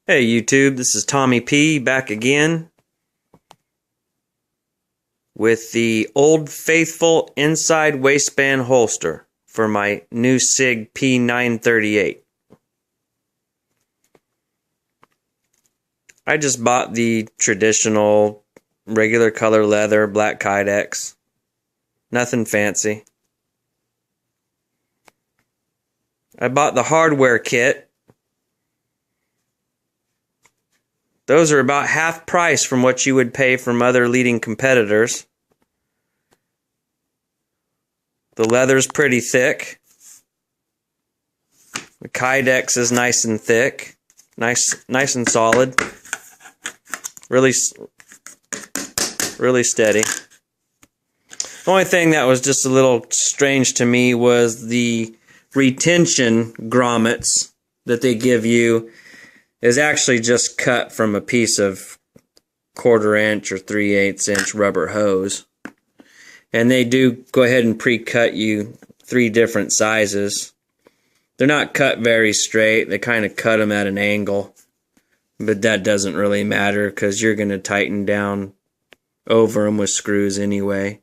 Hey YouTube, this is Tommy P back again with the Old Faithful inside waistband holster for my new SIG P938. I just bought the traditional regular color leather black Kydex. Nothing fancy. I bought the hardware kit. Those are about half price from what you would pay from other leading competitors. The leather's pretty thick. The Kydex is nice and thick. Nice and solid. Really steady. The only thing that was just a little strange to me was the retention grommets that they give you is actually just cut from a piece of 1/4 inch or 3/8 inch rubber hose. And they do go ahead and pre-cut you 3 different sizes. They're not cut very straight. They kind of cut them at an angle. But that doesn't really matter because you're going to tighten down over them with screws anyway.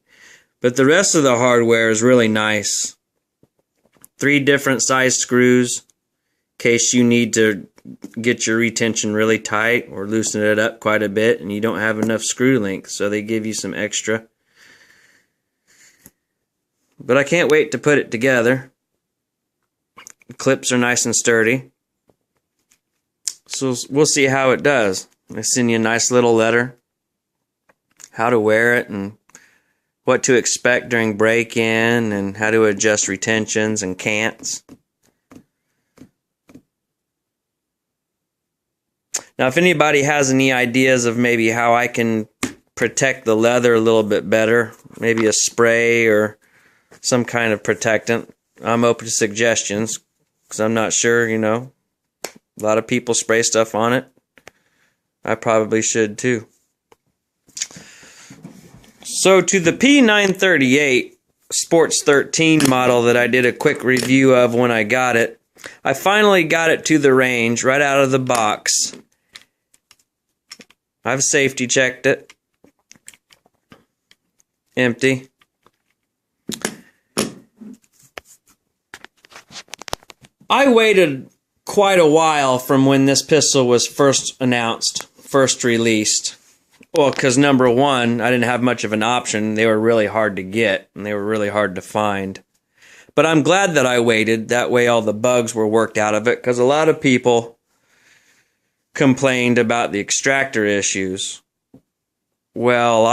But the rest of the hardware is really nice. 3 different size screws in case you need to get your retention really tight or loosen it up quite a bit and you don't have enough screw length, so they give you some extra. But I can't wait to put it together. The clips are nice and sturdy. So we'll see how it does. I send you a nice little letter, how to wear it and what to expect during break-in and how to adjust retentions and cants. Now, if anybody has any ideas of maybe how I can protect the leather a little bit better, maybe a spray or some kind of protectant, I'm open to suggestions because I'm not sure, you know. A lot of people spray stuff on it. I probably should too. So to the P938 Sports 13 model that I did a quick review of when I got it, I finally got it to the range right out of the box. I've safety checked it. Empty. I waited quite a while from when this pistol was first announced, first released. Well, because number one, I didn't have much of an option. They were really hard to get, and they were really hard to find. But I'm glad that I waited. That way all the bugs were worked out of it, because a lot of people complained about the extractor issues. Well,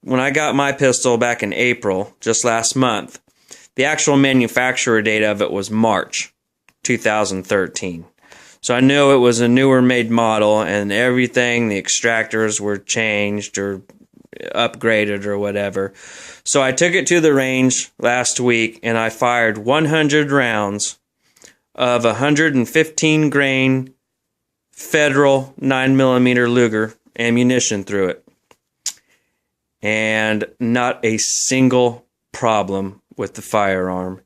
when I got my pistol back in April, just last month, the actual manufacturer date of it was March 2013. So I knew it was a newer made model and everything, the extractors were changed or upgraded or whatever. So I took it to the range last week and I fired 100 rounds of 115 grain Federal 9mm Luger ammunition through it. And not a single problem with the firearm.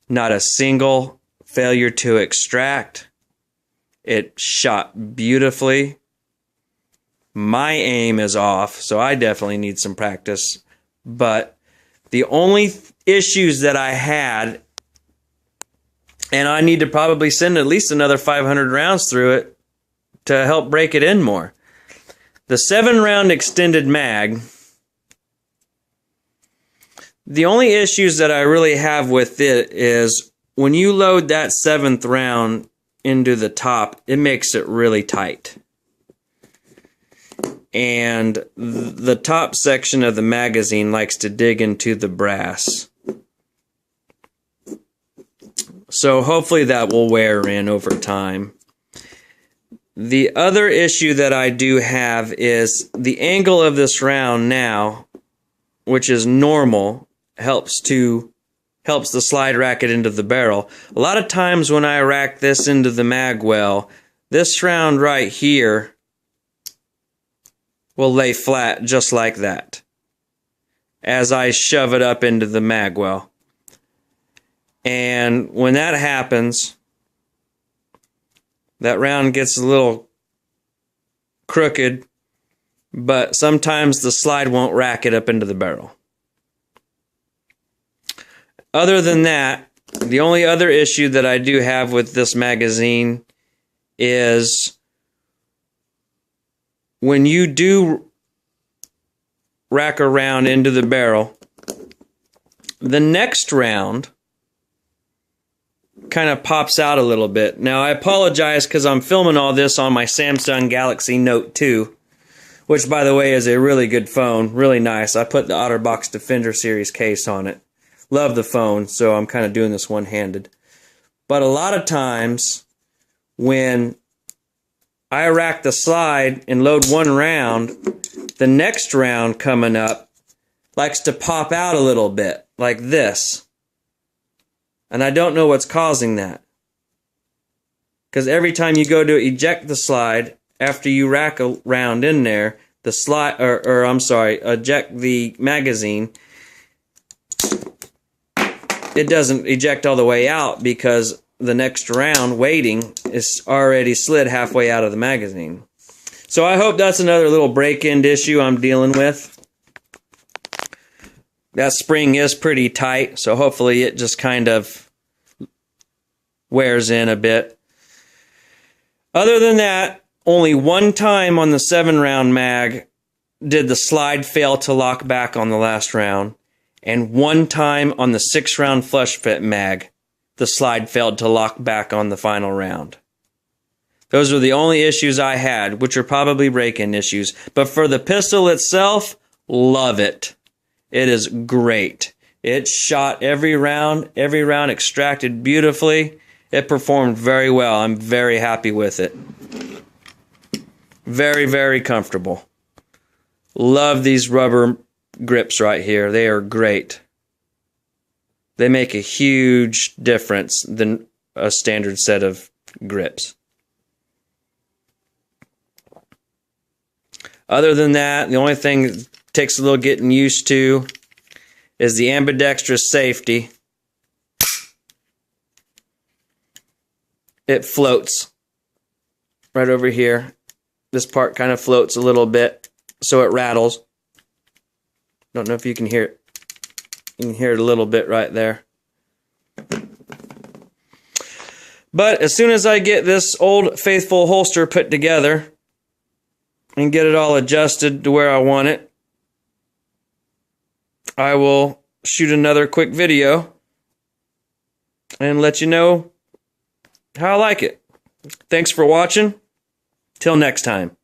Not a single failure to extract. It shot beautifully. My aim is off, so I definitely need some practice. But the only issues that I had, and I need to probably send at least another 500 rounds through it to help break it in more. The 7-round extended mag, the only issues that I really have with it is when you load that 7th round into the top, it makes it really tight. And the top section of the magazine likes to dig into the brass. So hopefully that will wear in over time. The other issue that I do have is the angle of this round now, which is normal, helps the slide racket into the barrel. A lot of times when I rack this into the mag well, this round right here will lay flat just like that as I shove it up into the mag well. And when that happens, That round gets a little crooked, but sometimes the slide won't rack it up into the barrel. Other than that, the only other issue that I do have with this magazine is when you do rack a round into the barrel, the next round kind of pops out a little bit. Now, I apologize because I'm filming all this on my Samsung Galaxy Note 2, which, by the way, is a really good phone. Really nice. I put the OtterBox Defender Series case on it. Love the phone, so I'm kind of doing this one-handed. But a lot of times, when I rack the slide and load one round, the next round coming up likes to pop out a little bit, like this. And I don't know what's causing that. Because every time you go to eject the slide, after you rack a round in there, the slide, eject the magazine, it doesn't eject all the way out because the next round waiting is already slid halfway out of the magazine. So I hope that's another little break-in issue I'm dealing with. That spring is pretty tight, so hopefully it just kind of wears in a bit. Other than that, only one time on the 7-round mag did the slide fail to lock back on the last round. And one time on the 6-round flush fit mag, the slide failed to lock back on the final round. Those are the only issues I had, which are probably break-in issues. But for the pistol itself, love it. It is great. It shot every round extracted beautifully. It performed very well. I'm very happy with it. Very, very comfortable. Love these rubber grips right here. They are great. They make a huge difference than a standard set of grips. Other than that, the only thing that takes a little getting used to is the ambidextrous safety. It floats right over here. This part kind of floats a little bit, so it rattles. Don't know if you can hear it. You can hear it a little bit right there. But as soon as I get this old faithful holster put together and get it all adjusted to where I want it, I will shoot another quick video and let you know how I like it. Thanks for watching. Till next time.